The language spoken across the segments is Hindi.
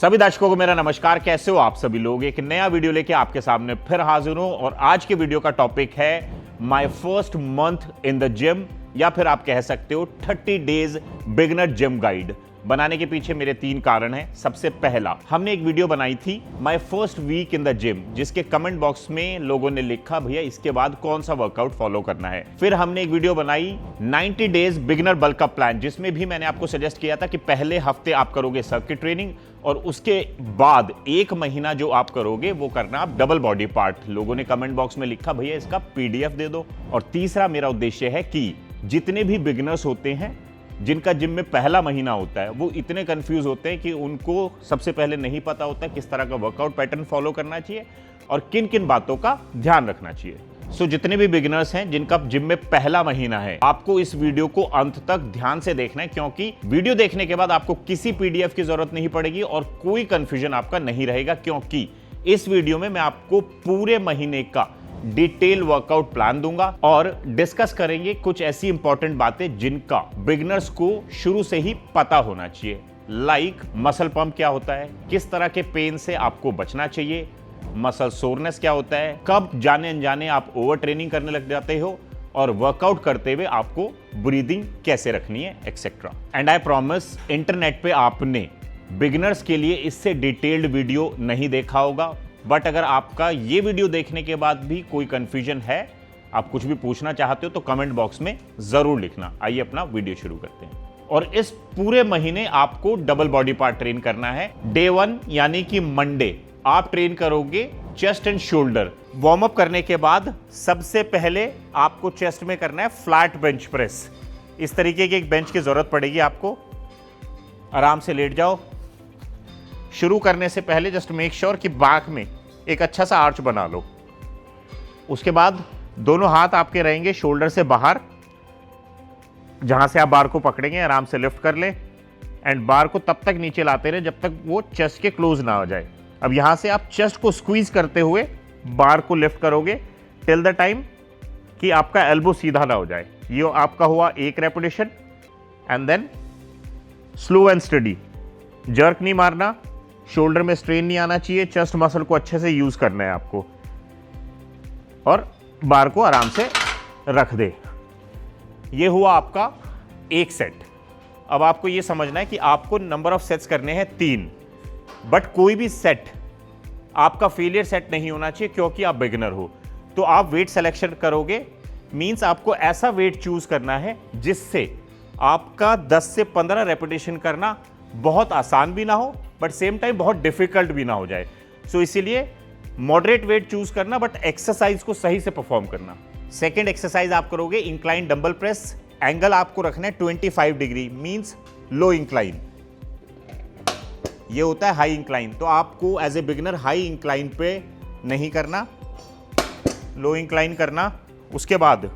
सभी दर्शकों को मेरा नमस्कार। कैसे हो आप सभी लोग। एक नया वीडियो लेके आपके सामने फिर हाजिर हूं और आज के वीडियो का टॉपिक है my first month in the gym, या फिर आप कह सकते हो 30 डेज बिगिनर जिम गाइड। बनाने के पीछे मेरे 3 कारण हैं। सबसे पहला, हमने एक वीडियो बनाई थी my first week in the gym, जिसके कमेंट बॉक्स में लोगों ने लिखा भैया इसके बाद कौन सा वर्कआउट फॉलो करना है। फिर हमने एक वीडियो बनाई 90 days beginner bulk up plan, जिसमें भी मैंने आपको सजेस्ट किया था कि पहले हफ्ते आप करोगे सर्किट ट्रेनिंग और उसके बाद 1 महीना जो आप करोगे वो करना आप डबल बॉडी पार्ट। लोगों ने कमेंट बॉक्स में लिखा भैया इसका पीडीएफ दे दो। और तीसरा मेरा उद्देश्य है कि जितने भी बिगिनर्स होते हैं जिनका जिम में पहला महीना होता है, वो इतने कंफ्यूज होते हैं कि उनको सबसे पहले नहीं पता होता किस तरह का वर्कआउट पैटर्न फॉलो करना चाहिए और किन किन बातों का ध्यान रखना चाहिए। जितने भी बिगिनर्स हैं जिनका जिम में पहला महीना है, आपको इस वीडियो को अंत तक ध्यान से देखना है, क्योंकि वीडियो देखने के बाद आपको किसी पीडीएफ की जरूरत नहीं पड़ेगी और कोई कंफ्यूजन आपका नहीं रहेगा, क्योंकि इस वीडियो में मैं आपको पूरे महीने का डिटेल वर्कआउट प्लान दूंगा और डिस्कस करेंगे कुछ ऐसी इंपॉर्टेंट बातें जिनका बिगिनर्स को शुरू से ही पता होना चाहिए। लाइक मसल पंप क्या होता है, किस तरह के पेन से आपको बचना चाहिए, मसल सोरनेस क्या होता है, कब जाने अनजाने आप ओवर ट्रेनिंग करने लग जाते हो और वर्कआउट करते हुए आपको ब्रीदिंग कैसे रखनी है, etcetera. And I promise internet पे आपने बिगिनर्स के लिए इससे डिटेल्ड वीडियो नहीं देखा होगा, बट अगर आपका ये वीडियो देखने के बाद भी कोई कंफ्यूजन है, आप कुछ भी पूछना चाहते हो तो कमेंट बॉक्स में जरूर लिखना। आइए अपना वीडियो शुरू करते हैं। और इस पूरे महीने आपको डबल बॉडी पार्ट ट्रेन करना है। डे 1 यानी कि मंडे आप ट्रेन करोगे chest and shoulder. Warm up करने के बाद सबसे पहले आपको चेस्ट में करना है फ्लैट बेंच प्रेस। इस तरीके की एक बेंच की जरूरत पड़ेगी आपको। आराम से लेट जाओ। शुरू करने से पहले जस्ट मेक श्योर कि बैक में एक अच्छा सा आर्च बना लो। उसके बाद दोनों हाथ आपके रहेंगे शोल्डर से बाहर, जहां से आप बार को पकड़ेंगे। आराम से लिफ्ट कर ले एंड बार को तब तक नीचे लाते रहे जब तक वो चेस्ट के क्लोज ना हो जाए। अब यहां से आप चेस्ट को स्क्वीज करते हुए बार को लिफ्ट करोगे टिल द टाइम कि आपका एल्बो सीधा ना हो जाए। ये आपका हुआ 1 repetition. And then slow and steady, jerk नहीं मारना, शोल्डर में स्ट्रेन नहीं आना चाहिए, चेस्ट मसल को अच्छे से यूज करना है आपको और बार को आराम से रख दे। ये हुआ आपका 1 सेट। अब आपको ये समझना है कि आपको नंबर ऑफ सेट्स करने हैं 3, बट कोई भी सेट आपका फेलियर सेट नहीं होना चाहिए, क्योंकि आप बिगिनर हो। तो आप वेट सिलेक्शन करोगे, मींस आपको ऐसा वेट चूज करना है जिससे आपका 10 से 15 रेपिटेशन करना बहुत आसान भी ना हो बट सेम टाइम बहुत डिफिकल्ट भी ना हो जाए। इसीलिए मॉडरेट वेट चूज करना, बट एक्सरसाइज को सही से परफॉर्म करना। सेकेंड एक्सरसाइज आप करोगे इंक्लाइन डंबल प्रेस। एंगल आपको रखना है 25 डिग्री, मींस लो इंक्लाइन। ये होता है हाई इंक्लाइन, तो आपको as a beginner high incline पे नहीं करना, लो इंक्लाइन करना। उसके बाद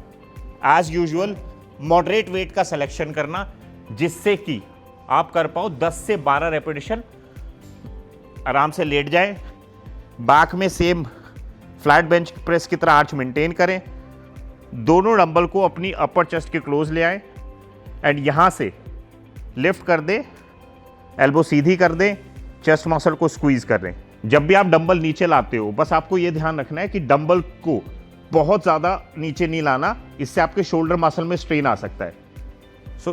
एज यूजुअल मॉडरेट वेट का सिलेक्शन करना, जिससे कि आप कर पाओ 10 से 12 रेपिटेशन। आराम से लेट जाए, बैक में सेम फ्लैट बेंच प्रेस की तरह आर्च मेंटेन करें। दोनों डंबल को अपनी अपर चेस्ट के क्लोज ले आए एंड यहां से लिफ्ट कर दे, एल्बो सीधी कर दें, चेस्ट मसल को स्क्वीज कर दें। जब भी आप डंबल नीचे लाते हो, बस आपको यह ध्यान रखना है कि डंबल को बहुत ज्यादा नीचे नहीं लाना, इससे आपके शोल्डर मसल में स्ट्रेन आ सकता है।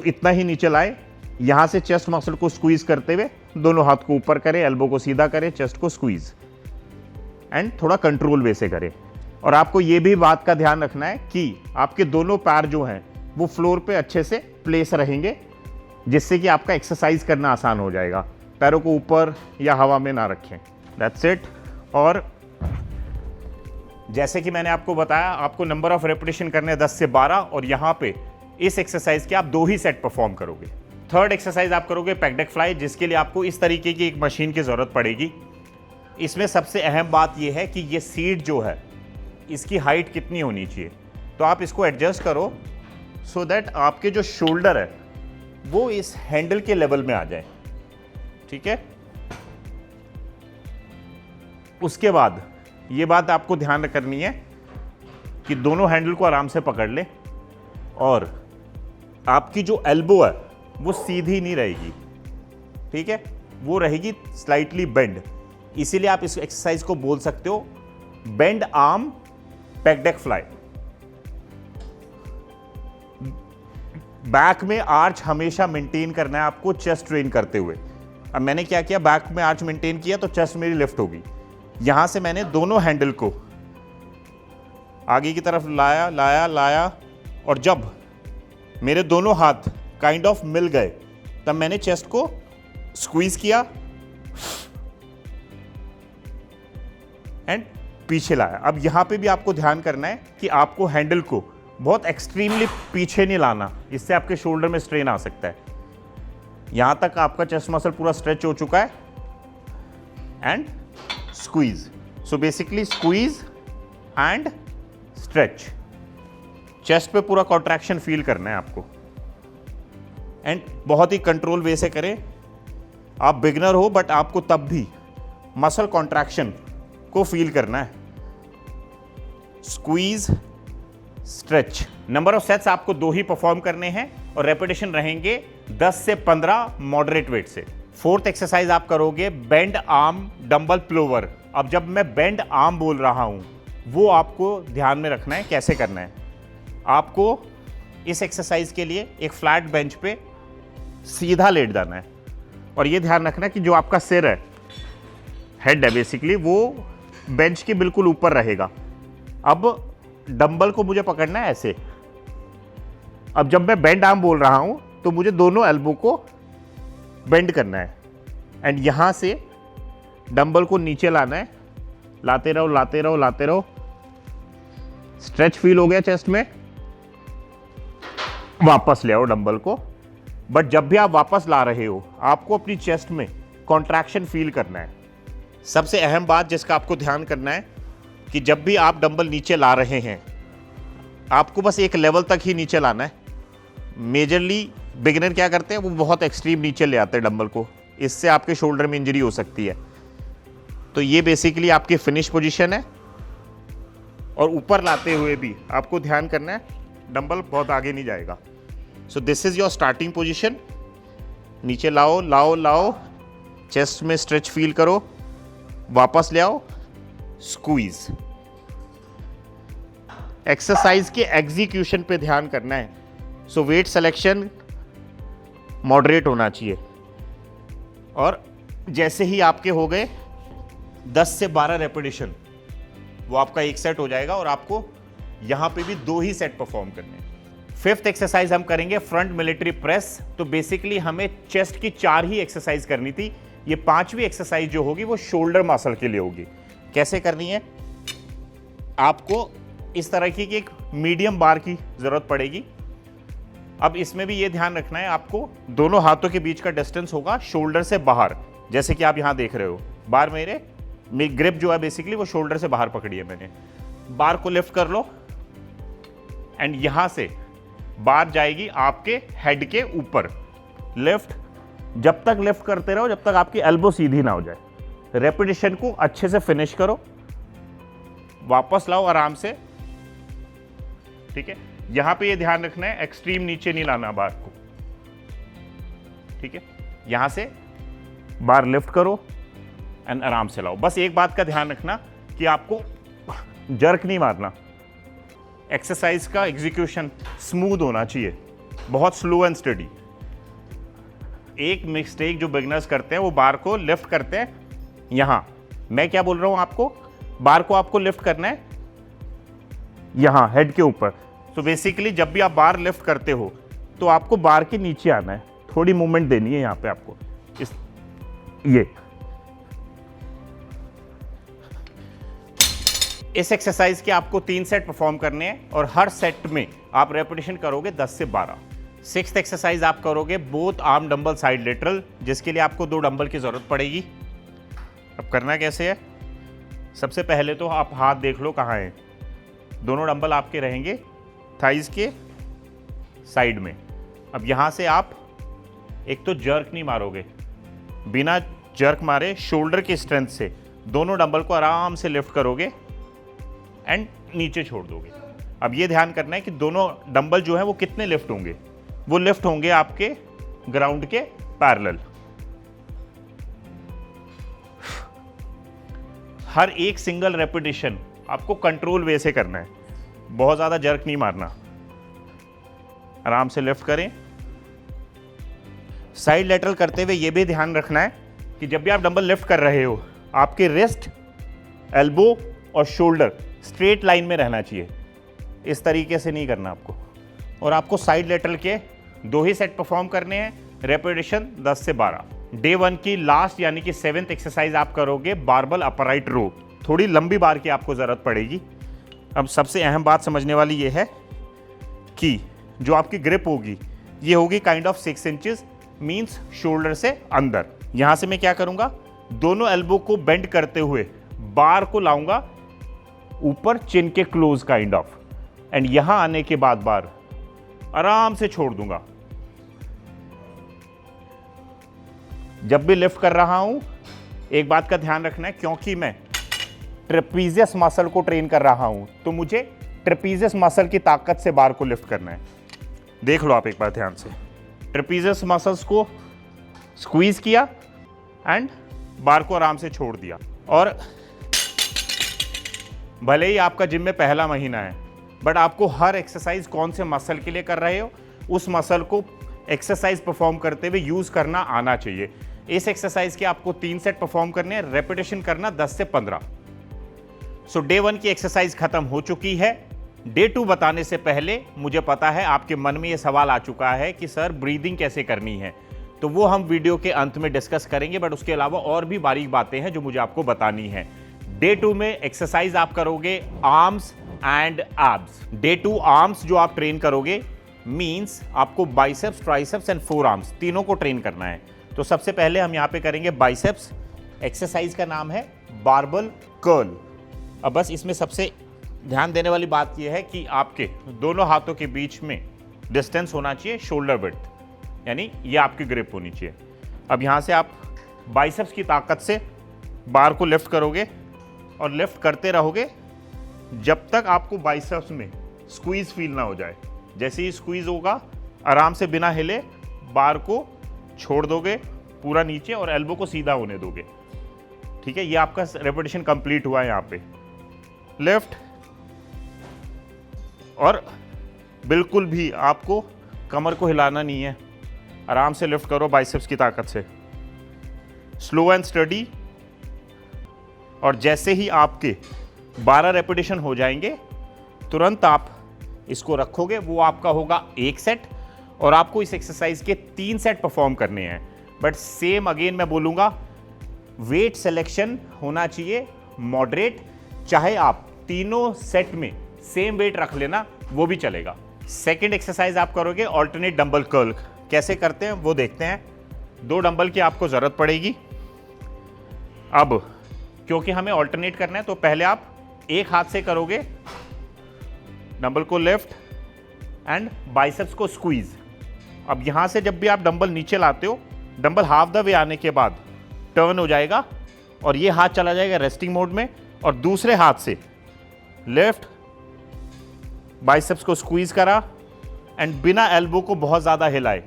इतना ही नीचे लाए, यहां से चेस्ट मसल को स्क्वीज करते हुए दोनों हाथ को ऊपर करें, एल्बो को सीधा करें, चेस्ट को स्क्वीज एंड थोड़ा कंट्रोल वे से करें। और आपको यह भी बात का ध्यान रखना है कि आपके दोनों पैर जो हैं वो फ्लोर पे अच्छे से प्लेस रहेंगे, जिससे कि आपका एक्सरसाइज करना आसान हो जाएगा। पैरों को ऊपर या हवा में ना रखें। That's it. और जैसे कि मैंने आपको बताया, आपको नंबर ऑफ रेपिटेशन करने हैं 10 से 12 और यहां पे इस एक्सरसाइज के आप 2 ही सेट परफॉर्म करोगे। थर्ड एक्सरसाइज आप करोगे पेक डेक फ्लाई, जिसके लिए आपको इस तरीके की एक मशीन की जरूरत पड़ेगी। इसमें सबसे अहम बात यह है कि ये सीट जो है इसकी हाइट कितनी होनी चाहिए, तो आप इसको एडजस्ट करो सो दैट आपके जो शोल्डर है वो इस हैंडल के लेवल में आ जाए। ठीक है। उसके बाद ये बात आपको ध्यान करनी है कि दोनों हैंडल को आराम से पकड़ ले और आपकी जो एल्बो है वो सीधी नहीं रहेगी। ठीक है, वो रहेगी स्लाइटली बेंड, इसीलिए आप इस एक्सरसाइज को बोल सकते हो बेंड आर्म पेक्डेक फ्लाई। बैक में आर्च हमेशा मेंटेन करना है आपको चेस्ट ट्रेन करते हुए। अब मैंने क्या किया, बैक में आर्च मेंटेन किया तो चेस्ट मेरी लिफ्ट होगी। यहां से मैंने दोनों हैंडल को आगे की तरफ लाया लाया लाया, और जब मेरे दोनों हाथ काइंड ऑफ मिल गए तब मैंने चेस्ट को स्क्वीज किया एंड पीछे लाया। अब यहां पे भी आपको ध्यान करना है कि आपको हैंडल को बहुत एक्सट्रीमली पीछे नहीं लाना, इससे आपके शोल्डर में स्ट्रेन आ सकता है। यहां तक आपका चेस्ट मसल पूरा स्ट्रेच हो चुका है and squeeze. So basically squeeze and stretch, chest पे पूरा कॉन्ट्रैक्शन फील करना है आपको एंड बहुत ही कंट्रोल वे से करें। आप बिगनर हो बट आपको तब भी मसल कॉन्ट्रैक्शन को फील करना है। Squeeze stretch. Number of sets आपको 2 ही परफॉर्म करने हैं और रेपिटेशन रहेंगे 10 से 15 मॉडरेट वेट से। फोर्थ एक्सरसाइज आप करोगे बेंड आर्म डंबल प्लोवर। अब जब मैं बेंड आर्म बोल रहा हूं वो आपको ध्यान में रखना है कैसे करना है। आपको इस एक्सरसाइज के लिए एक फ्लैट बेंच पे सीधा लेट जाना है और ये ध्यान रखना है कि जो आपका सिर है, हेड है बेसिकली, वो बेंच के बिल्कुल ऊपर रहेगा। अब डंबल को मुझे पकड़ना है ऐसे। अब जब मैं बेंड आर्म बोल रहा हूं तो मुझे दोनों एल्बो को बेंड करना है एंड यहां से डंबल को नीचे लाना है। लाते रहो लाते रहो लाते रहो। स्ट्रेच फील हो गया चेस्ट में, वापस ले आओ डंबल को। बट जब भी आप वापस ला रहे हो आपको अपनी चेस्ट में कॉन्ट्रैक्शन फील करना है। सबसे अहम बात जिसका आपको ध्यान करना है कि जब भी आप डंबल नीचे ला रहे हैं आपको बस एक लेवल तक ही नीचे लाना है। मेजरली बिगिनर क्या करते हैं, वो बहुत एक्सट्रीम नीचे ले आते हैं डंबल को, इससे आपके शोल्डर में इंजरी हो सकती है। तो ये बेसिकली आपकी फिनिश पोजीशन है। और ऊपर लाते हुए भी आपको ध्यान करना है डंबल बहुत आगे नहीं जाएगा। So this is your starting position. नीचे लाओ लाओ लाओ, चेस्ट में स्ट्रेच फील करो, वापस ले आओ, स्क्वीज। एक्सरसाइज के एग्जीक्यूशन पे ध्यान करना है। सो वेट सिलेक्शन मॉडरेट होना चाहिए और जैसे ही आपके हो गए 10 से 12 रेपिटेशन, वो आपका एक सेट हो जाएगा और आपको यहां पे भी 2 ही सेट परफॉर्म करने हैं। फिफ्थ एक्सरसाइज हम करेंगे फ्रंट मिलिट्री प्रेस। तो बेसिकली हमें चेस्ट की 4 ही एक्सरसाइज करनी थी। ये 5वीं एक्सरसाइज जो होगी वो शोल्डर मसल के लिए होगी। कैसे करनी है, आपको इस तरह की एक मीडियम बार की जरूरत पड़ेगी। अब इसमें भी ये ध्यान रखना है आपको दोनों हाथों के बीच का डिस्टेंस होगा शोल्डर से बाहर, जैसे कि आप यहां देख रहे हो। बार मेरी ग्रिप जो है बेसिकली वो शोल्डर से बाहर पकड़ी है मैंने। बार को लिफ्ट कर लो एंड यहां से बार जाएगी आपके हेड के ऊपर। लिफ्ट, जब तक लिफ्ट करते रहो जब तक आपकी एल्बो सीधी ना हो जाए। रेपिटेशन को अच्छे से फिनिश करो, वापस लाओ आराम से। ठीक है, यहां पे ये ध्यान रखना है एक्सट्रीम नीचे नहीं लाना बार को। ठीक है, यहां से बार लिफ्ट करो एंड आराम से लाओ। बस एक बात का ध्यान रखना कि आपको जर्क नहीं मारना। एक्सरसाइज का एग्जीक्यूशन स्मूथ होना चाहिए, बहुत स्लो एंड स्टडी। एक मिस्टेक जो बिगिनर्स करते हैं वो बार को लिफ्ट करते हैं। यहां मैं क्या बोल रहा हूं आपको, बार को आपको लिफ्ट करना है यहां हेड के ऊपर। तो बेसिकली जब भी आप बार लिफ्ट करते हो तो आपको बार के नीचे आना है, थोड़ी मूवमेंट देनी है यहां पे आपको। इस एक्सरसाइज के आपको 3 सेट परफॉर्म करने हैं और हर सेट में आप रेपिटेशन करोगे 10 से 12। सिक्स्थ एक्सरसाइज आप करोगे both arm dumbbell side lateral, जिसके लिए आपको 2 डंबल की जरूरत पड़ेगी। अब करना कैसे है, सबसे पहले तो आप हाथ देख लो कहाँ हैं। दोनों डंबल आपके रहेंगे थाइज के साइड में। अब यहां से आप एक तो जर्क नहीं मारोगे, बिना जर्क मारे शोल्डर की स्ट्रेंथ से दोनों डंबल को आराम से लिफ्ट करोगे एंड नीचे छोड़ दोगे। अब ये ध्यान करना है कि दोनों डंबल जो है वो कितने लिफ्ट होंगे, वो लिफ्ट होंगे आपके ग्राउंड के पैरेलल। हर एक सिंगल रेपिटेशन आपको कंट्रोल वे से करना है, बहुत ज़्यादा जर्क नहीं मारना। आराम से लिफ्ट करें। साइड लेटरल करते हुए ये भी ध्यान रखना है कि जब भी आप डंबल लिफ्ट कर रहे हो, आपके रिस्ट, एल्बो और शोल्डर स्ट्रेट लाइन में रहना चाहिए। इस तरीके से नहीं करना आपको। और आपको साइड लेटरल के 2 ही सेट परफॉर्म करने हैं, रेपिटेशन 10 से 12। डे 1 की लास्ट यानी कि 7th एक्सरसाइज आप करोगे बारबल अपराइट रो। थोड़ी लंबी बार की आपको ज़रूरत पड़ेगी। अब सबसे अहम बात समझने वाली ये है कि जो आपकी ग्रिप होगी ये होगी kind of 6 inches, means shoulder से अंदर। यहाँ से मैं क्या करूँगा, दोनों एल्बो को बेंड करते हुए बार को लाऊंगा ऊपर चिन के क्लोज काइंड ऑफ, एंड यहां आने के बाद बार आराम से छोड़ दूंगा। जब भी लिफ्ट कर रहा हूं एक बात का ध्यान रखना है, क्योंकि मैं ट्रेपीजियस मसल को ट्रेन कर रहा हूं तो मुझे ट्रेपीजियस मसल की ताकत से बार को लिफ्ट करना है। देख लो आप एक बार ध्यान से, ट्रेपीजियस मसल्स को स्क्वीज किया एंड बार को आराम से छोड़ दिया। और भले ही आपका जिम में पहला महीना है, बट आपको हर एक्सरसाइज कौन से मसल के लिए कर रहे हो उस मसल को एक्सरसाइज परफॉर्म करते हुए यूज करना आना चाहिए। इस एक्सरसाइज के आपको 3 सेट परफॉर्म करने हैं, रेपिटेशन करना 10 से 15। सो डे 1 की एक्सरसाइज खत्म हो चुकी है। डे 2 बताने से पहले मुझे पता है आपके मन में यह सवाल आ चुका है कि सर ब्रीदिंग कैसे करनी है, तो वो हम वीडियो के अंत में डिस्कस करेंगे, बट उसके अलावा और भी बारीक बातें हैं जो मुझे आपको बतानी है। डे 2 में एक्सरसाइज आप करोगे arms and abs. Day 2 arms जो आप ट्रेन करोगे मींस आपको biceps, triceps and four arms तीनों को ट्रेन करना है। तो सबसे पहले हम यहां पे करेंगे बाइसेप्स। एक्सरसाइज का नाम है बारबल कर्ल। अब बस इसमें सबसे ध्यान देने वाली बात यह है कि आपके दोनों हाथों के बीच में डिस्टेंस होना चाहिए शोल्डर विड्थ, यानी ये आपकी ग्रिप होनी चाहिए। अब यहां से आप बाइसेप्स की ताकत से बार को लिफ्ट करोगे और लिफ्ट करते रहोगे जब तक आपको बाइसेप्स में स्क्वीज फील ना हो जाए। जैसे ही स्क्वीज होगा आराम से बिना हिले बार को छोड़ दोगे पूरा नीचे और एल्बो को सीधा होने दोगे। ठीक है, ये आपका रेपिटेशन कंप्लीट हुआ है। यहाँ पे लिफ्ट, और बिल्कुल भी आपको कमर को हिलाना नहीं है, आराम से लिफ्ट करो बाइसेप्स की ताकत से, स्लो एंड स्टडी। और जैसे ही आपके 12 रेपिटेशन हो जाएंगे तुरंत आप इसको रखोगे, वो आपका होगा 1 सेट, और आपको इस एक्सरसाइज के 3 सेट परफॉर्म करने हैं। बट सेम अगेन मैं बोलूंगा, वेट सिलेक्शन होना चाहिए मॉडरेट। चाहे आप तीनों सेट में सेम वेट रख लेना, वो भी चलेगा। सेकेंड एक्सरसाइज आप करोगे ऑल्टरनेट डंबल कर्ल। कैसे करते हैं वो देखते हैं। 2 डंबल की आपको जरूरत पड़ेगी। अब क्योंकि हमें ऑल्टरनेट करना है तो पहले आप एक हाथ से करोगे डंबल को लिफ्ट एंड बाइसेप्स को स्क्वीज। अब यहां से जब भी आप डंबल नीचे लाते हो, डंबल हाफ द वे आने के बाद टर्न हो जाएगा और ये हाथ चला जाएगा रेस्टिंग मोड में, और दूसरे हाथ से लिफ्ट, बाइसेप्स को स्क्वीज करा एंड बिना एल्बो को बहुत ज्यादा हिलाए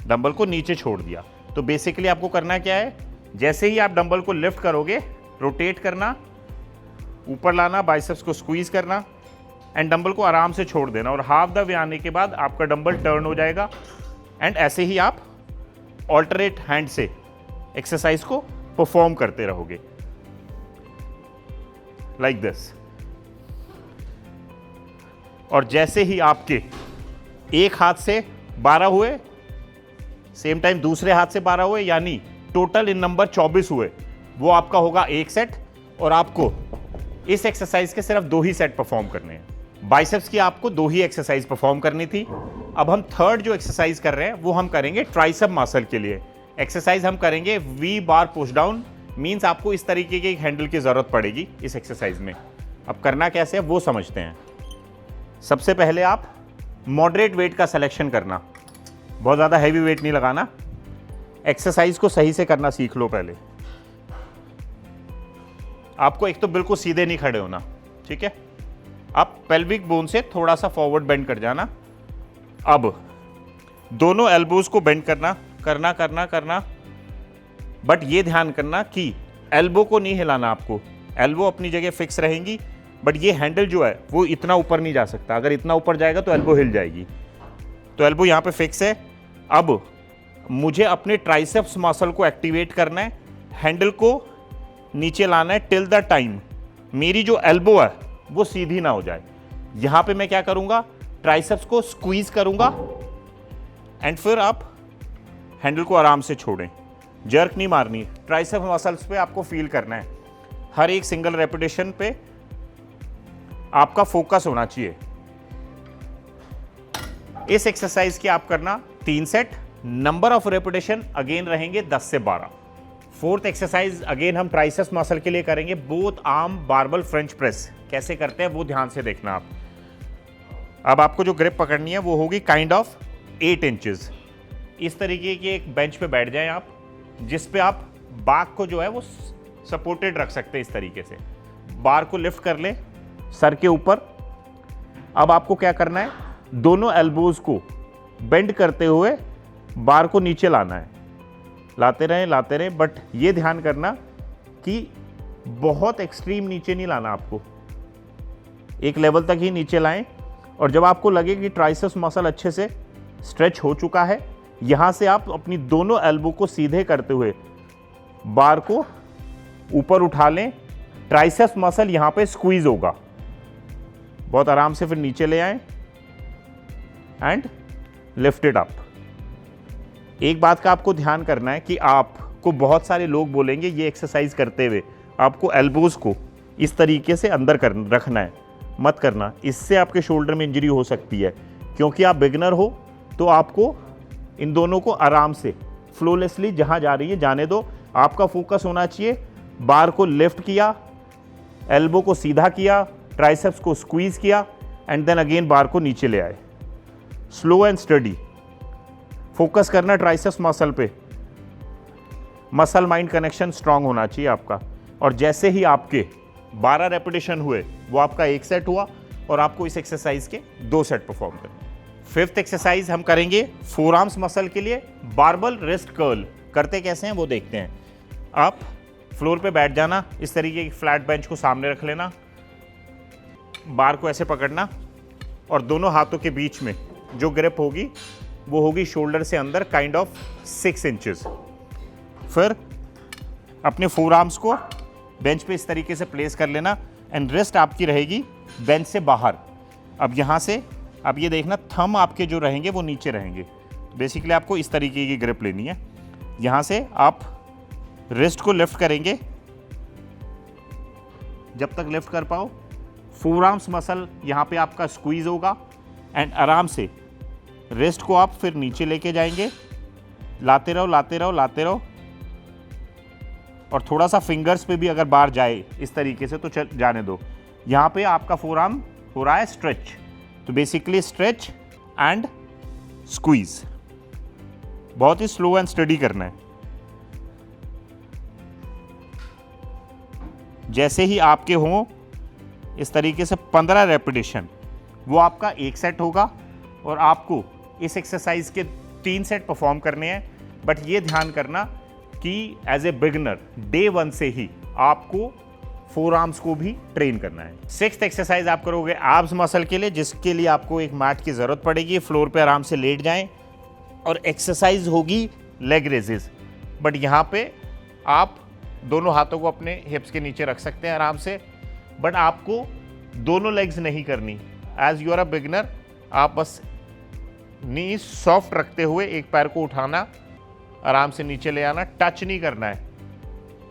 डंबल को नीचे छोड़ दिया। तो बेसिकली आपको करना क्या है, जैसे ही आप डंबल को लिफ्ट करोगे रोटेट करना, ऊपर लाना, बाइसेप्स को स्क्वीज करना एंड डंबल को आराम से छोड़ देना, और हाफ द वे आने के बाद आपका डंबल टर्न हो जाएगा। एंड ऐसे ही आप ऑल्टरनेट हैंड से एक्सरसाइज को परफॉर्म करते रहोगे लाइक दिस। और जैसे ही आपके एक हाथ से 12 हुए, सेम टाइम दूसरे हाथ से 12 हुए, यानी टोटल इन नंबर 24 हुए, वो आपका होगा 1 सेट। और आपको इस एक्सरसाइज के सिर्फ 2 ही सेट परफॉर्म करने हैं। बाइसेप्स की आपको 2 ही एक्सरसाइज परफॉर्म करनी थी। अब हम थर्ड जो एक्सरसाइज कर रहे हैं वो हम करेंगे ट्राइसेप मसल के लिए। एक्सरसाइज हम करेंगे V bar push down, means आपको इस तरीके के एक हैंडल की जरूरत पड़ेगी इस एक्सरसाइज में। अब करना कैसे है वो समझते हैं। सबसे पहले आप मॉडरेट वेट का सिलेक्शन करना, बहुत ज़्यादा हैवी वेट नहीं लगाना। एक्सरसाइज को सही से करना सीख लो पहले। आपको एक तो बिल्कुल सीधे नहीं खड़े होना, ठीक है। अब पेल्विक बोन से थोड़ा सा फॉरवर्ड बेंड कर जाना। अब दोनों एल्बोज को बेंड करना करना करना करना, बट ये ध्यान करना कि एल्बो को नहीं हिलाना आपको, एल्बो अपनी जगह फिक्स रहेंगी, बट ये हैंडल जो है वो इतना ऊपर नहीं जा सकता। अगर इतना ऊपर जाएगा तो एल्बो हिल जाएगी। तो एल्बो यहाँ पे फिक्स है। अब मुझे अपने ट्राइसेप्स मसल को एक्टिवेट करना है, हैंडल को नीचे लाना है टिल द टाइम मेरी जो एल्बो है वो सीधी ना हो जाए। यहां पे मैं क्या करूंगा, ट्राइसेप्स को स्क्वीज करूंगा एंड फिर आप हैंडल को आराम से छोड़ें, जर्क नहीं मारनी। ट्राइसेप्स मसल्स पे आपको फील करना है, हर एक सिंगल रेपिटेशन पे आपका फोकस होना चाहिए। इस एक्सरसाइज की आप करना 3 set, number of repetition again रहेंगे 10 से 12। फोर्थ एक्सरसाइज अगेन हम ट्राइसेप्स मसल के लिए करेंगे, both arm barbell French press. कैसे करते हैं वो ध्यान से देखना आप। अब आपको जो ग्रिप पकड़नी है वो होगी काइंड ऑफ 8 इंचेस। इस तरीके की एक बेंच पे बैठ जाएं आप, जिस पे आप बैक को जो है वो सपोर्टेड रख सकते हैं। इस तरीके से बार को लिफ्ट कर ले सर के ऊपर। अब आपको क्या करना है, दोनों एल्बोज को बेंड करते हुए बार को नीचे लाना है। लाते रहें, बट ये ध्यान करना कि बहुत एक्सट्रीम नीचे नहीं लाना आपको, एक लेवल तक ही नीचे लाएं। और जब आपको लगे कि ट्राइसेप्स मसल अच्छे से स्ट्रेच हो चुका है, यहां से आप अपनी दोनों एल्बो को सीधे करते हुए बार को ऊपर उठा लें। ट्राइसेप्स मसल यहां पे स्क्वीज होगा, बहुत आराम से फिर नीचे ले आएं एंड लिफ्ट इट अप। एक बात का आपको ध्यान करना है कि आपको बहुत सारे लोग बोलेंगे ये एक्सरसाइज करते हुए आपको एल्बोज को इस तरीके से अंदर रखना है, मत करना, इससे आपके शोल्डर में इंजरी हो सकती है। क्योंकि आप बिगनर हो तो आपको इन दोनों को आराम से फ्लोलेसली जहां जा रही है जाने दो। आपका फोकस होना चाहिए, बार को लिफ्ट किया, एल्बो को सीधा किया, ट्राइसेप्स को स्क्वीज किया एंड देन अगेन बार को नीचे ले आए। स्लो एंड स्टडी, फोकस करना ट्राइसेप्स मसल पे। मसल माइंड कनेक्शन स्ट्रांग होना चाहिए आपका। और जैसे ही आपके 12 रेपिटेशन हुए वो आपका 1 सेट हुआ और आपको इस एक्सरसाइज के 2 सेट परफॉर्म करने। फिफ्थ एक्सरसाइज हम करेंगे फोर आर्म्स मसल के लिए, बारबल रिस्ट कर्ल। करते कैसे हैं वो देखते हैं। आप फ्लोर पे बैठ जाना, इस तरीके की फ्लैट बेंच को सामने रख लेना, बार को ऐसे पकड़ना और दोनों हाथों के बीच में जो ग्रिप होगी वो होगी शोल्डर से अंदर काइंड ऑफ 6 इंचेस। फिर अपने फोर आर्म्स को बेंच पे इस तरीके से प्लेस कर लेना एंड रिस्ट आपकी रहेगी बेंच से बाहर। अब यहाँ से अब ये देखना, थंब आपके जो रहेंगे वो नीचे रहेंगे। बेसिकली आपको इस तरीके की ग्रिप लेनी है। यहाँ से आप रिस्ट को लिफ्ट करेंगे जब तक लिफ्ट कर पाओ। फोर आर्म्स मसल यहाँ पे आपका स्क्वीज होगा एंड आराम से रिस्ट को आप फिर नीचे लेके जाएंगे। लाते रहो और थोड़ा सा फिंगर्स पे भी अगर बार जाए इस तरीके से तो जाने दो। यहाँ पे आपका फोर आर्म हो रहा है स्ट्रेच, तो बेसिकली स्ट्रेच एंड स्क्वीज। बहुत ही स्लो एंड स्टडी करना है। जैसे ही आपके हों इस तरीके से 15 रेपिटेशन, वो आपका 1 सेट होगा और आपको इस एक्सरसाइज के 3 सेट परफॉर्म करने हैं। बट ये ध्यान करना कि एज ए बिगनर डे 1 से ही आपको फोर आर्म्स को भी ट्रेन करना है। 6th एक्सरसाइज आप करोगे एब्स मसल के लिए, जिसके लिए आपको एक मैट की जरूरत पड़ेगी। फ्लोर पे आराम से लेट जाएं और एक्सरसाइज होगी लेग रेजेस। बट यहाँ पे आप दोनों हाथों को अपने हिप्स के नीचे रख सकते हैं आराम से, बट आपको दोनों लेग्स नहीं करनी। As you are a beginner आप बस नी सॉफ्ट रखते हुए एक पैर को उठाना, आराम से नीचे ले आना, टच नहीं करना है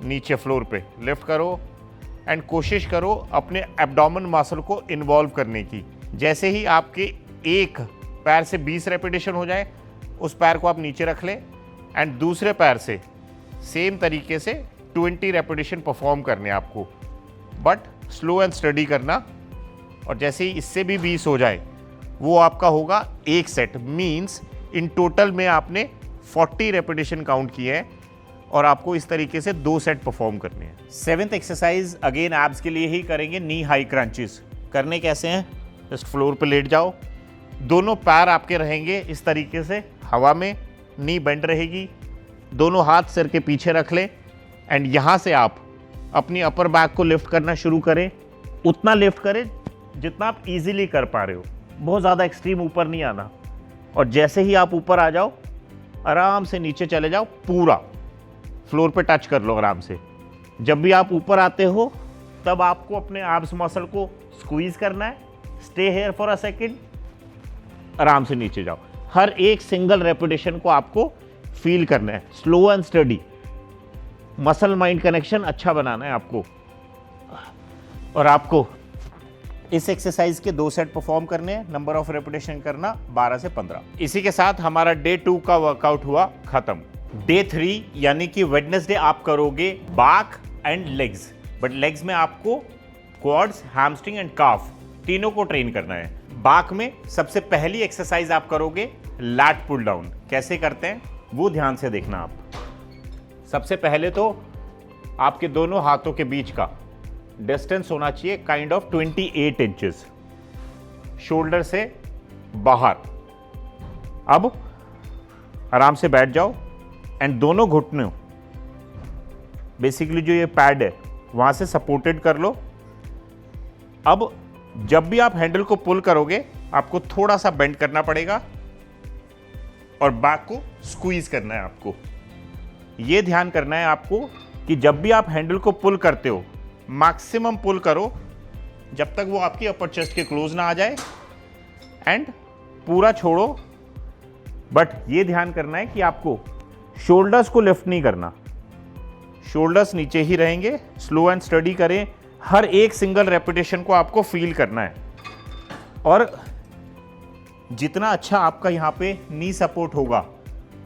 नीचे फ्लोर पे। लिफ्ट करो एंड कोशिश करो अपने एब्डोमेन मसल को इन्वॉल्व करने की। जैसे ही आपके एक पैर से 20 रेपिटेशन हो जाए, उस पैर को आप नीचे रख लें एंड दूसरे पैर से सेम तरीके से 20 रेपिटेशन परफॉर्म करने आपको, बट स्लो एंड स्टडी करना। और जैसे ही इससे भी 20 हो जाए वो आपका होगा 1 सेट। मीन्स इन टोटल में आपने 40 रेपिटेशन काउंट किए हैं और आपको इस तरीके से 2 सेट परफॉर्म करने हैं। 7th एक्सरसाइज अगेन एब्स के लिए ही करेंगे, नी हाई क्रंचेस। करने कैसे हैं, जस्ट फ्लोर पे लेट जाओ, दोनों पैर आपके रहेंगे इस तरीके से हवा में, नी बेंड रहेगी, दोनों हाथ सिर के पीछे रख लें एंड यहाँ से आप अपनी अपर बैक को लिफ्ट करना शुरू करें। उतना लिफ्ट करें जितना आप इजीली कर पा रहे हो, बहुत ज़्यादा एक्सट्रीम ऊपर नहीं आना। और जैसे ही आप ऊपर आ जाओ, आराम से नीचे चले जाओ, पूरा फ्लोर पे टच कर लो आराम से। जब भी आप ऊपर आते हो तब आपको अपने एब्स मसल को स्क्वीज करना है। Stay here for a second, आराम से नीचे जाओ। हर एक सिंगल रेपिटेशन को आपको फील करना है, slow and study. Muscle mind connection अच्छा बनाना है आपको। और आपको इस एक्सरसाइज के 2 सेट परफॉर्म करने हैं। नंबर ऑफ रेपिटेशन करना 12 से 15। इसी के साथ हमारा डे 2 का वर्कआउट हुआ खत्म। डे 3 यानी कि वेडनेसडे आप करोगे back and legs, but legs में आपको क्वाड्स, हैमस्ट्रिंग एंड काफ तीनों को ट्रेन करना है। बैक में सबसे पहली एक्सरसाइज आप करोगे लैट पुल डाउन। कैसे करते हैं वो ध्यान से देखना आप। सबसे पहले तो आपके दोनों हाथों के बीच का डिस्टेंस होना चाहिए काइंड ऑफ 28 इंचेस, शोल्डर से बाहर। अब आराम से बैठ जाओ एंड दोनों घुटनों, बेसिकली जो ये पैड है वहां से सपोर्टेड कर लो। अब जब भी आप हैंडल को पुल करोगे आपको थोड़ा सा बेंड करना पड़ेगा और बैक को स्क्वीज करना है आपको। ये ध्यान करना है आपको कि जब भी आप हैंडल को पुल करते हो मैक्सिमम पुल करो जब तक वो आपकी अपर चेस्ट के क्लोज ना आ जाए, एंड पूरा छोड़ो। बट ये ध्यान करना है कि आपको शोल्डर्स को लिफ्ट नहीं करना, शोल्डर्स नीचे ही रहेंगे। स्लो एंड स्टडी करें, हर एक सिंगल रेपिटेशन को आपको फील करना है। और जितना अच्छा आपका यहाँ पे नी सपोर्ट होगा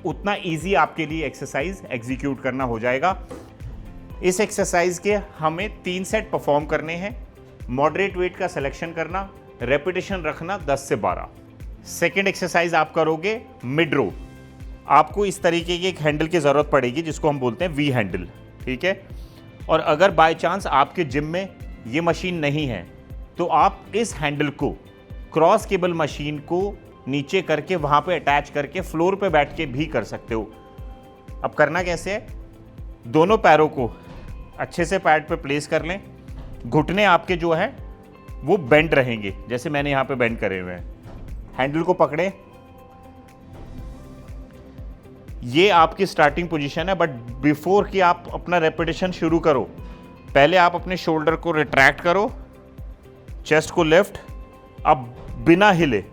उतना इजी आपके लिए एक्सरसाइज एग्जीक्यूट करना हो जाएगा। इस एक्सरसाइज के हमें 3 सेट परफॉर्म करने हैं। मॉडरेट वेट का सिलेक्शन करना, रेपिटेशन रखना 10 से 12। सेकेंड एक्सरसाइज आप करोगे मिड रो। आपको इस तरीके की एक हैंडल की ज़रूरत पड़ेगी जिसको हम बोलते हैं वी हैंडल, ठीक है। और अगर बाय चांस आपके जिम में ये मशीन नहीं है तो आप इस हैंडल को क्रॉस केबल मशीन को नीचे करके वहाँ पे अटैच करके फ्लोर पे बैठ के भी कर सकते हो। अब करना कैसे है, दोनों पैरों को अच्छे से पैड पे प्लेस कर लें। घुटने आपके जो है वो बेंड रहेंगे, जैसे मैंने यहाँ पे बेंड करे हुए हैं। हैंडल को पकड़े, ये आपकी स्टार्टिंग पोजीशन है। बट बिफोर कि आप अपना रेपिटेशन शुरू करो, पहले आप अपने शोल्डर को रिट्रैक्ट करो, चेस्ट को लिफ्ट। अब बिना हिले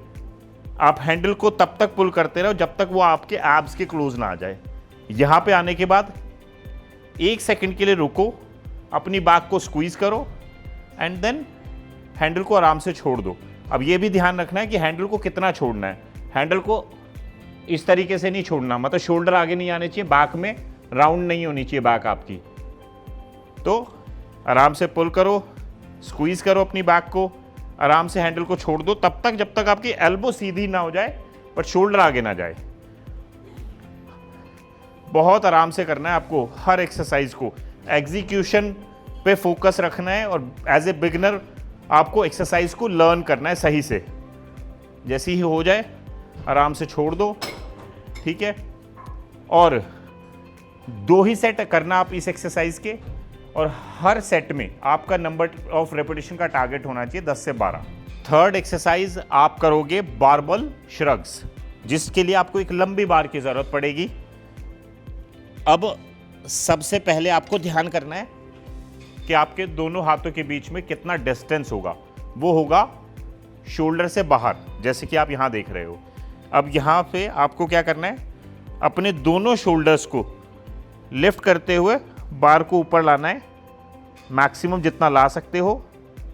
आप हैंडल को तब तक पुल करते रहो जब तक वो आपके एब्स के क्लोज ना आ जाए। यहां पे आने के बाद 1 सेकंड के लिए रुको, अपनी बैक को स्क्वीज करो एंड देन हैंडल को आराम से छोड़ दो। अब ये भी ध्यान रखना है कि हैंडल को कितना छोड़ना है। हैंडल को इस तरीके से नहीं छोड़ना, मतलब शोल्डर आगे नहीं आने चाहिए, बैक में राउंड नहीं होनी चाहिए बैक आपकी। तो आराम से पुल करो, स्क्वीज करो अपनी बैक को, आराम से हैंडल को छोड़ दो तब तक जब तक आपकी एल्बो सीधी ना हो जाए पर शोल्डर आगे ना जाए। बहुत आराम से करना है आपको हर एक्सरसाइज को, एग्जीक्यूशन पे फोकस रखना है। और एज ए बिगिनर आपको एक्सरसाइज को लर्न करना है सही से। जैसे ही हो जाए आराम से छोड़ दो, ठीक है। और 2 ही सेट करना आप इस एक्सरसाइज के, और हर सेट में आपका नंबर ऑफ रेपिटेशन का टारगेट होना चाहिए 10 से 12। थर्ड एक्सरसाइज आप करोगे बारबल श्रग्स, जिसके लिए आपको एक लंबी बार की जरूरत पड़ेगी। अब सबसे पहले आपको ध्यान करना है कि आपके दोनों हाथों के बीच में कितना डिस्टेंस होगा। वो होगा शोल्डर से बाहर, जैसे कि आप यहां देख रहे हो। अब यहां पे आपको क्या करना है, अपने दोनों शोल्डर्स को लिफ्ट करते हुए बार को ऊपर लाना है, मैक्सिमम जितना ला सकते हो।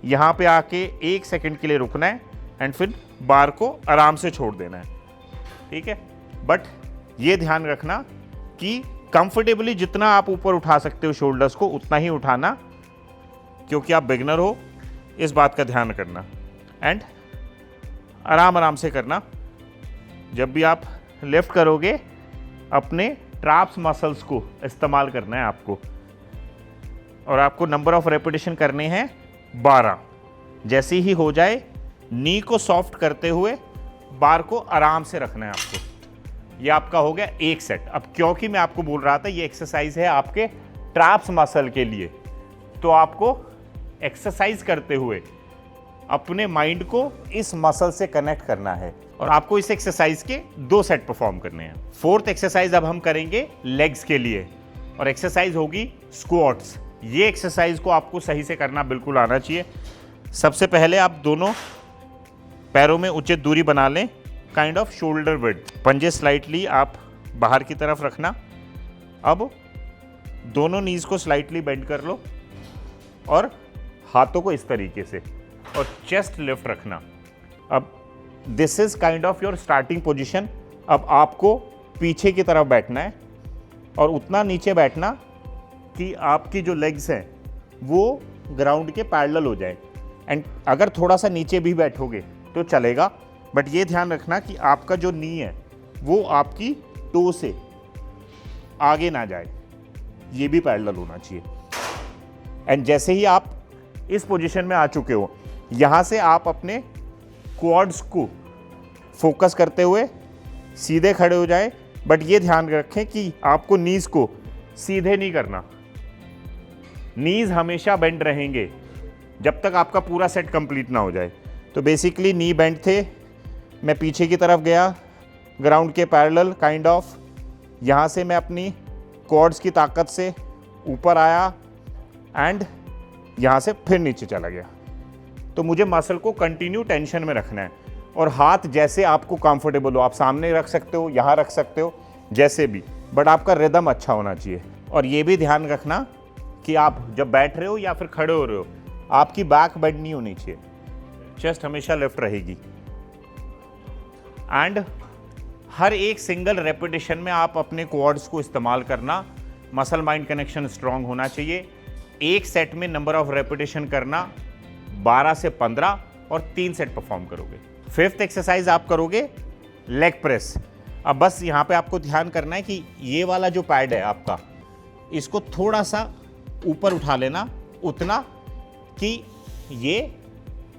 यहां पे आके 1 सेकंड के लिए रुकना है एंड फिर बार को आराम से छोड़ देना है, ठीक है। बट ये ध्यान रखना कि कंफर्टेबली जितना आप ऊपर उठा सकते हो शोल्डर्स को उतना ही उठाना, क्योंकि आप बिगनर हो, इस बात का ध्यान करना। एंड आराम आराम से करना। जब भी आप लिफ्ट करोगे अपने ट्रैप्स मसल्स को इस्तेमाल करना है आपको, और आपको नंबर ऑफ रेपिटेशन करने हैं 12। जैसे ही हो जाए नी को सॉफ्ट करते हुए बार को आराम से रखना है आपको। ये आपका हो गया 1 सेट। अब क्योंकि मैं आपको बोल रहा था ये एक्सरसाइज है आपके ट्रैप्स मसल के लिए, तो आपको एक्सरसाइज करते हुए अपने माइंड को इस मसल से कनेक्ट करना है और आपको इस एक्सरसाइज के 2 सेट परफॉर्म करने हैं। 4th एक्सरसाइज अब हम करेंगे लेग्स के लिए और एक्सरसाइज होगी स्क्वाट्स। ये एक्सरसाइज को आपको सही से करना बिल्कुल आना चाहिए। सबसे पहले आप दोनों पैरों में उचित दूरी बना लें, काइंड ऑफ शोल्डर विड्थ। पंजे स्लाइटली आप बाहर की तरफ रखना। अब दोनों नीज को स्लाइटली बेंड कर लो और हाथों को इस तरीके से और चेस्ट लिफ्ट रखना। अब this is kind of your starting position. अब आपको पीछे की तरफ बैठना है और उतना नीचे बैठना कि आपकी जो लेग्स हैं वो ग्राउंड के पैरेलल हो जाए। एंड अगर थोड़ा सा नीचे भी बैठोगे तो चलेगा, बट ये ध्यान रखना कि आपका जो नी है वो आपकी टो से आगे ना जाए, ये भी पैरेलल होना चाहिए। एंड जैसे ही आप इस पोजीशन में आ चुके हो, यहाँ से आप अपने क्वाड्स को फोकस करते हुए सीधे खड़े हो जाएं, बट ये ध्यान रखें कि आपको नीज को सीधे नहीं करना। नीज हमेशा बेंड रहेंगे जब तक आपका पूरा सेट कंप्लीट ना हो जाए। तो बेसिकली नी बेंड थे, मैं पीछे की तरफ गया ग्राउंड के पैरेलल काइंड ऑफ। यहाँ से मैं अपनी क्वाड्स की ताकत से ऊपर आया एंड यहाँ से फिर नीचे चला गया। तो मुझे मसल को कंटिन्यू टेंशन में रखना है और हाथ जैसे आपको कंफर्टेबल हो, आप सामने रख सकते हो, यहाँ रख सकते हो, जैसे भी, बट आपका रिदम अच्छा होना चाहिए। और ये भी ध्यान रखना कि आप जब बैठ रहे हो या फिर खड़े हो रहे हो, आपकी बैक बेंड नहीं होनी चाहिए, चेस्ट हमेशा लिफ्ट रहेगी। एंड हर एक सिंगल रेपिटेशन में आप अपने क्वाड्स को इस्तेमाल करना। मसल माइंड कनेक्शन स्ट्रांग होना चाहिए। एक सेट में नंबर ऑफ रेपिटेशन करना 12 से 15 और 3 सेट परफॉर्म करोगे। 5th एक्सरसाइज आप करोगे लेग प्रेस। अब बस यहाँ पे आपको ध्यान करना है कि ये वाला जो पैड है आपका, इसको थोड़ा सा ऊपर उठा लेना, उतना कि ये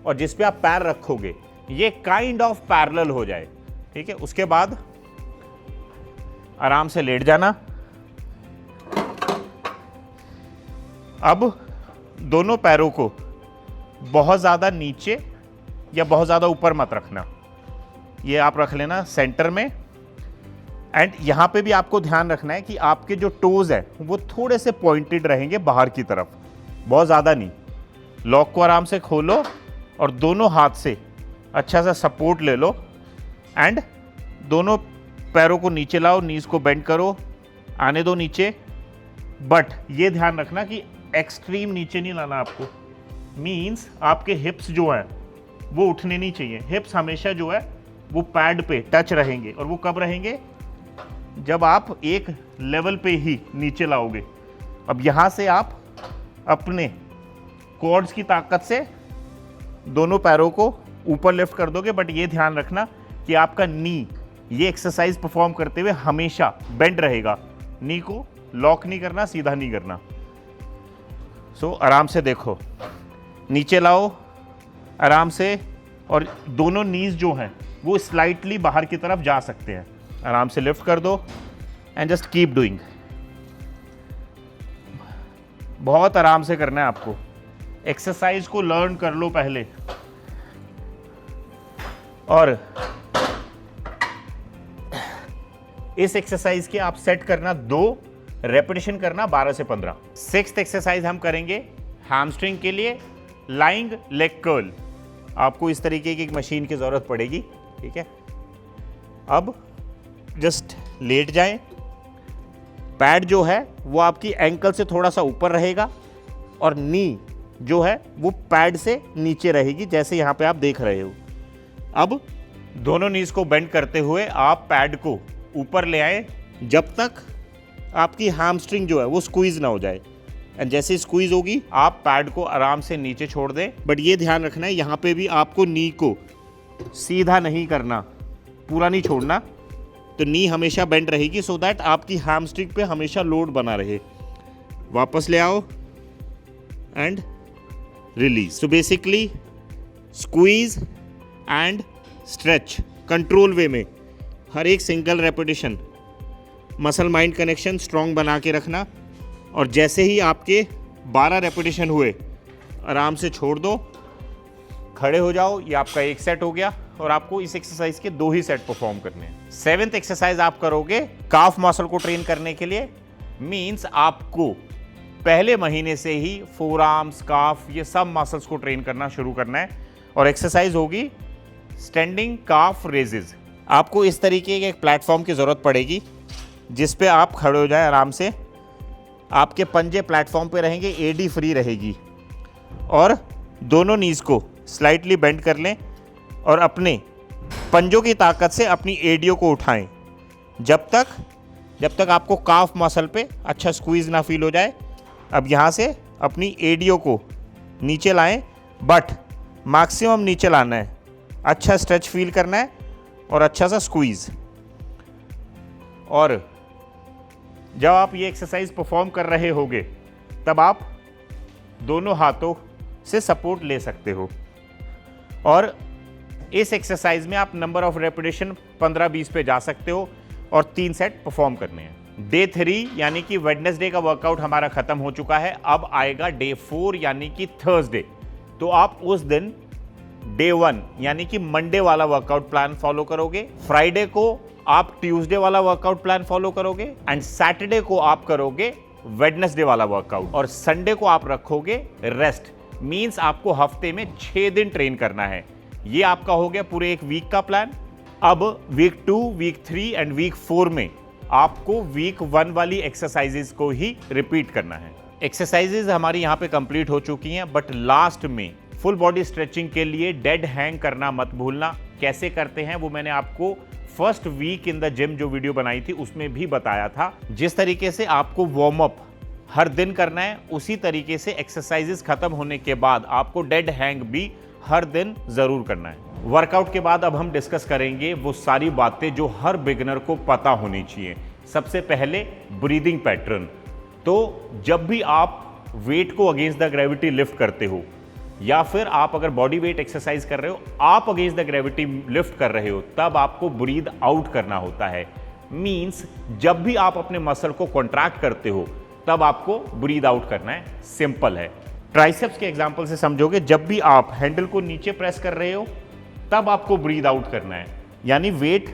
और जिस पे आप पैर रखोगे ये काइंड ऑफ पैरेलल हो जाए। ठीक है, उसके बाद आराम से लेट जाना। अब दोनों पैरों को बहुत ज़्यादा नीचे या बहुत ज़्यादा ऊपर मत रखना, ये आप रख लेना सेंटर में। एंड यहाँ पे भी आपको ध्यान रखना है कि आपके जो टोज है वो थोड़े से पॉइंटेड रहेंगे बाहर की तरफ, बहुत ज़्यादा नहीं। लॉक को आराम से खोलो और दोनों हाथ से अच्छा सा सपोर्ट ले लो एंड दोनों पैरों को नीचे लाओ, नीज को बेंड करो, आने दो नीचे। बट ये ध्यान रखना कि एक्सट्रीम नीचे नहीं लाना आपको। मीन्स आपके हिप्स जो हैं वो उठने नहीं चाहिए। हिप्स हमेशा जो है वो पैड पे टच रहेंगे और वो कब रहेंगे, जब आप एक लेवल पे ही नीचे लाओगे। अब यहाँ से आप अपने क्वाड्स की ताकत से दोनों पैरों को ऊपर लिफ्ट कर दोगे, बट ये ध्यान रखना कि आपका नी ये एक्सरसाइज परफॉर्म करते हुए हमेशा बेंड रहेगा। नी को लॉक नहीं करना, सीधा नहीं करना। सो आराम से देखो, नीचे लाओ आराम से और दोनों नीज जो हैं वो स्लाइटली बाहर की तरफ जा सकते हैं। आराम से लिफ्ट कर दो एंड जस्ट कीप डूइंग। बहुत आराम से करना है आपको। एक्सरसाइज को लर्न कर लो पहले और इस एक्सरसाइज के आप सेट करना 2, रेपिटेशन करना 12 से 15। 6th एक्सरसाइज हम करेंगे हैमस्ट्रिंग के लिए लाइंग लेग कर्ल। आपको इस तरीके की एक मशीन की ज़रूरत पड़ेगी। ठीक है, अब जस्ट लेट जाएं। पैड जो है वो आपकी एंकल से थोड़ा सा ऊपर रहेगा और नी जो है वो पैड से नीचे रहेगी, जैसे यहाँ पे आप देख रहे हो। अब दोनों नीज को बेंड करते हुए आप पैड को ऊपर ले आए जब तक आपकी हैमस्ट्रिंग जो है वो स्क्वीज ना हो जाए। एंड जैसे स्क्वीज होगी आप पैड को आराम से नीचे छोड़ दें, बट ये ध्यान रखना है यहाँ पे भी आपको नी को सीधा नहीं करना, पूरा नहीं छोड़ना। तो नी हमेशा बेंड रहेगी सो दैट आपकी हैमस्ट्रिंग पे हमेशा लोड बना रहे। वापस ले आओ and release. So basically squeeze and stretch control way में हर एक single repetition muscle mind connection strong बना के रखना। और जैसे ही आपके 12 रेपिटेशन हुए, आराम से छोड़ दो, खड़े हो जाओ। ये आपका एक सेट हो गया और आपको इस एक्सरसाइज के 2 ही सेट परफॉर्म करने हैं। 7th एक्सरसाइज आप करोगे काफ मसल को ट्रेन करने के लिए। मींस आपको पहले महीने से ही फोर आर्म्स, काफ, ये सब मसल्स को ट्रेन करना शुरू करना है। और एक्सरसाइज होगी स्टैंडिंग काफ रेजेस। आपको इस तरीके के एक प्लेटफॉर्म की ज़रूरत पड़ेगी जिस पे आप खड़े हो जाएं आराम से। आपके पंजे प्लेटफॉर्म पे रहेंगे, एडी फ्री रहेगी, और दोनों नीज को स्लाइटली बेंड कर लें और अपने पंजों की ताकत से अपनी एडियो को उठाएं जब तक आपको काफ मसल पे अच्छा स्क्वीज ना फील हो जाए। अब यहाँ से अपनी एडियो को नीचे लाएं, बट मैक्सिमम नीचे लाना है, अच्छा स्ट्रेच फील करना है और अच्छा सा स्क्वीज। और जब आप ये एक्सरसाइज परफॉर्म कर रहे होगे तब आप दोनों हाथों से सपोर्ट ले सकते हो। और इस एक्सरसाइज में आप नंबर ऑफ रेपिटेशन 15-20 पे जा सकते हो और 3 सेट परफॉर्म करने हैं। डे 3 यानी कि वेडनेसडे का वर्कआउट हमारा खत्म हो चुका है। अब आएगा डे 4 यानी कि थर्सडे। तो आप उस दिन डे 1 यानी कि मंडे वाला वर्कआउट प्लान फॉलो करोगे, फ्राइडे को आप ट्यूसडे वाला वर्कआउट प्लान फॉलो करोगे, एंड सैटरडे को आप करोगे वेडनेसडे वाला वर्कआउट, और संडे को आप रखोगे रेस्ट। मींस आपको हफ्ते में 6 दिन ट्रेन करना है। ये आपका हो गया पूरे एक वीक का प्लान। अब वीक 2, वीक 3 एंड वीक 4 में आपको वीक 1 वाली एक्सरसाइजेज को ही रिपीट करना है। एक्सरसाइजेज हमारी यहाँ पे कंप्लीट हो चुकी हैं, बट लास्ट में फुल बॉडी स्ट्रेचिंग के लिए डेड हैंग करना मत भूलना। कैसे करते हैं वो मैंने आपको first week in the gym जो वीडियो बनाई थी उसमें भी बताया था। जिस तरीके से आपको वार्म अप हर दिन करना है, उसी तरीके से एक्सरसाइजेस खत्म होने के बाद आपको डेड हैंग भी हर दिन जरूर करना है। वर्कआउट के बाद अब हम डिस्कस करेंगे वो सारी बातें जो हर बिगिनर को पता होनी चाहिए। सबसे पहले ब्रीदिंग पैटर्न। तो जब भी आप वेट को अगेंस्ट द ग्रेविटी लिफ्ट करते हो, या फिर आप अगर बॉडी वेट एक्सरसाइज कर रहे हो, आप अगेंस्ट द ग्रेविटी लिफ्ट कर रहे हो, तब आपको ब्रीद आउट करना होता है। मींस जब भी आप अपने मसल को कॉन्ट्रैक्ट करते हो तब आपको ब्रीद आउट करना है। सिंपल है। ट्राइसेप्स के एग्जांपल से समझोगे, जब भी आप हैंडल को नीचे प्रेस कर रहे हो तब आपको ब्रीद आउट करना है, यानी वेट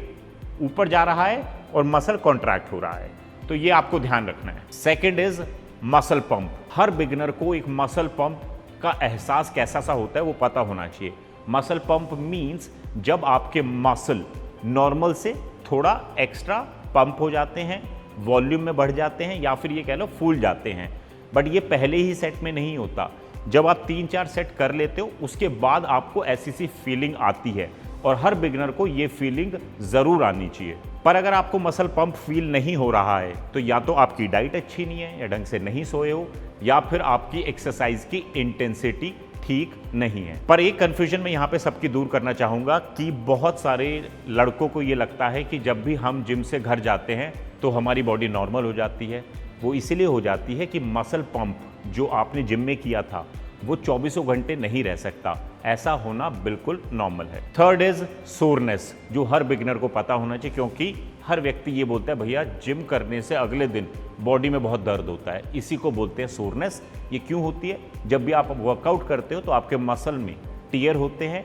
ऊपर जा रहा है और मसल कॉन्ट्रैक्ट हो रहा है। तो ये आपको ध्यान रखना है। Second is muscle pump. Her beginner को एक मसल पंप का एहसास कैसा सा होता है वो पता होना चाहिए। मसल पंप मींस जब आपके मसल नॉर्मल से थोड़ा एक्स्ट्रा पंप हो जाते हैं, वॉल्यूम में बढ़ जाते हैं, या फिर ये कह लो फूल जाते हैं। बट ये पहले ही सेट में नहीं होता। जब आप 3-4 सेट कर लेते हो उसके बाद आपको ऐसी सी फीलिंग आती है, और हर बिगिनर को ये फीलिंग ज़रूर आनी चाहिए। पर अगर आपको मसल पंप फील नहीं हो रहा है तो या तो आपकी डाइट अच्छी नहीं है, या ढंग से नहीं सोए हो, या फिर आपकी एक्सरसाइज की इंटेंसिटी ठीक नहीं है। पर एक कन्फ्यूजन मैं यहाँ पे सबकी दूर करना चाहूँगा कि बहुत सारे लड़कों को ये लगता है कि जब भी हम जिम से घर जाते हैं तो हमारी बॉडी नॉर्मल हो जाती है। वो इसीलिए हो जाती है कि मसल पंप जो आपने जिम में किया था वो 24 घंटे नहीं रह सकता। ऐसा होना बिल्कुल नॉर्मल है। थर्ड इज सोरनेस, जो हर बिगिनर को पता होना चाहिए, क्योंकि हर व्यक्ति ये बोलता है भैया जिम करने से अगले दिन बॉडी में बहुत दर्द होता है। इसी को बोलते हैं सोरनेस। ये क्यों होती है? जब भी आप वर्कआउट करते हो तो आपके मसल में टियर होते हैं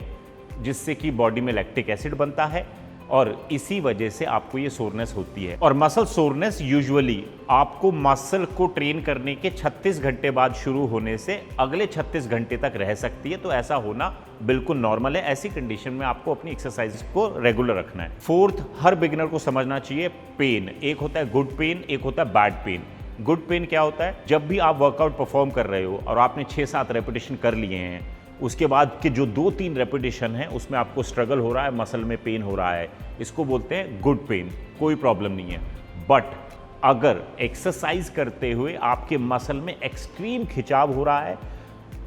जिससे कि बॉडी में लैक्टिक एसिड बनता है, और इसी वजह से आपको ये सोरनेस होती है। और मसल सोरनेस यूजुअली आपको मसल को ट्रेन करने के 36 घंटे बाद शुरू होने से अगले 36 घंटे तक रह सकती है। तो ऐसा होना बिल्कुल नॉर्मल है। ऐसी कंडीशन में आपको अपनी एक्सरसाइज को रेगुलर रखना है। फोर्थ, हर बिगिनर को समझना चाहिए पेन। एक होता है गुड पेन, एक होता है बैड पेन। गुड पेन क्या होता है? जब भी आप वर्कआउट परफॉर्म कर रहे हो और आपने 6-7 रेपिटेशन कर लिए हैं, उसके बाद के जो 2-3 रेपिटेशन है उसमें आपको स्ट्रगल हो रहा है, मसल में पेन हो रहा है, इसको बोलते हैं गुड पेन। कोई प्रॉब्लम नहीं है। बट अगर एक्सरसाइज करते हुए आपके मसल में एक्सट्रीम खिंचाव हो रहा है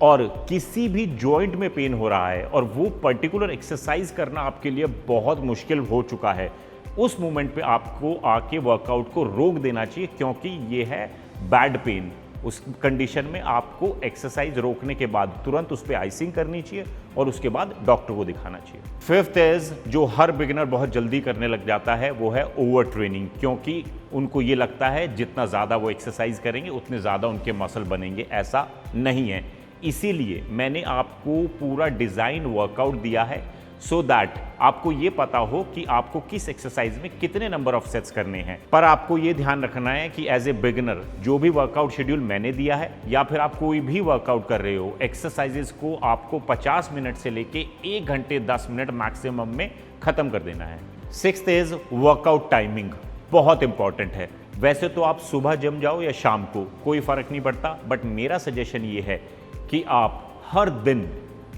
और किसी भी जॉइंट में पेन हो रहा है और वो पर्टिकुलर एक्सरसाइज करना आपके लिए बहुत मुश्किल हो चुका है, उस मोमेंट पे आपको आके वर्कआउट को रोक देना चाहिए, क्योंकि ये है बैड पेन। उस कंडीशन में आपको एक्सरसाइज रोकने के बाद तुरंत उस पर आइसिंग करनी चाहिए और उसके बाद डॉक्टर को दिखाना चाहिए। फिफ्थ इज, जो हर बिगिनर बहुत जल्दी करने लग जाता है वो है ओवर ट्रेनिंग, क्योंकि उनको ये लगता है जितना ज़्यादा वो एक्सरसाइज करेंगे उतने ज़्यादा उनके मसल बनेंगे। ऐसा नहीं है। इसीलिए मैंने आपको पूरा डिज़ाइन वर्कआउट दिया है सो दैट आपको ये पता हो कि आपको किस एक्सरसाइज में कितने नंबर ऑफ सेट्स करने हैं। पर आपको ये ध्यान रखना है कि एज ए बिगिनर जो भी वर्कआउट शेड्यूल मैंने दिया है या फिर आप कोई भी वर्कआउट कर रहे हो, एक्सरसाइजेस को आपको 50 मिनट से लेके 1 घंटे 10 मिनट मैक्सिमम में खत्म कर देना है। सिक्स्थ इज वर्कआउट टाइमिंग, बहुत इंपॉर्टेंट है। वैसे तो आप सुबह जिम जाओ या शाम को, कोई फर्क नहीं पड़ता, बट मेरा सजेशन ये है कि आप हर दिन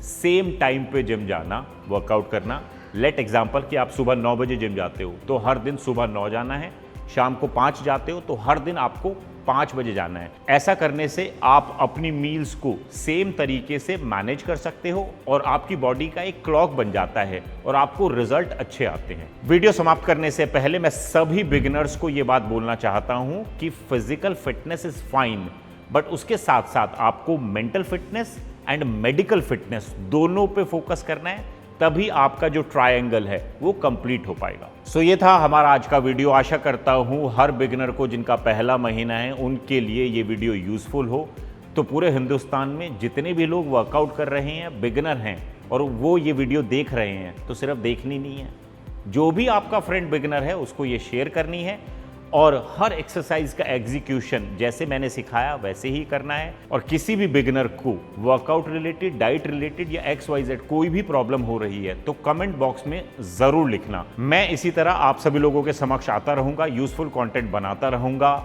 सेम टाइम पे जिम जाना, वर्कआउट करना। लेट एग्जांपल कि आप सुबह 9 बजे जिम जाते हो तो हर दिन सुबह 9 जाना है, शाम को 5 जाते हो तो हर दिन आपको 5 बजे जाना है। ऐसा करने से आप अपनी मील्स को सेम तरीके से मैनेज कर सकते हो और आपकी बॉडी का एक क्लॉक बन जाता है और आपको रिजल्ट अच्छे आते हैं। वीडियो समाप्त करने से पहले मैं सभी बिगिनर्स को यह बात बोलना चाहता हूं कि physical fitness is fine, but उसके साथ साथ आपको mental fitness and medical fitness दोनों पे फोकस करना है, तभी आपका जो ट्रायंगल है वो कंप्लीट हो पाएगा। सो ये था हमारा आज का वीडियो। आशा करता हूँ हर बिगिनर को जिनका पहला महीना है उनके लिए ये वीडियो यूजफुल हो। तो पूरे हिंदुस्तान में जितने भी लोग वर्कआउट कर रहे हैं, बिगिनर हैं और वो ये वीडियो देख रहे हैं, तो सिर्फ देखनी नहीं है, जो भी आपका फ्रेंड बिगिनर है उसको ये शेयर करनी है और हर एक्सरसाइज का एग्जीक्यूशन जैसे मैंने सिखाया वैसे ही करना है। और किसी भी बिगिनर को वर्कआउट रिलेटेड, डाइट रिलेटेड या XYZ कोई भी प्रॉब्लम हो रही है तो कमेंट बॉक्स में ज़रूर लिखना। मैं इसी तरह आप सभी लोगों के समक्ष आता रहूँगा, यूजफुल कंटेंट बनाता रहूँगा।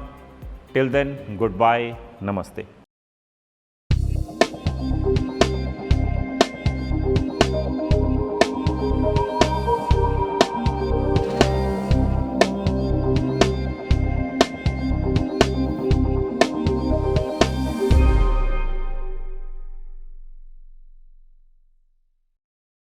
टिल देन, गुड बाय, नमस्ते।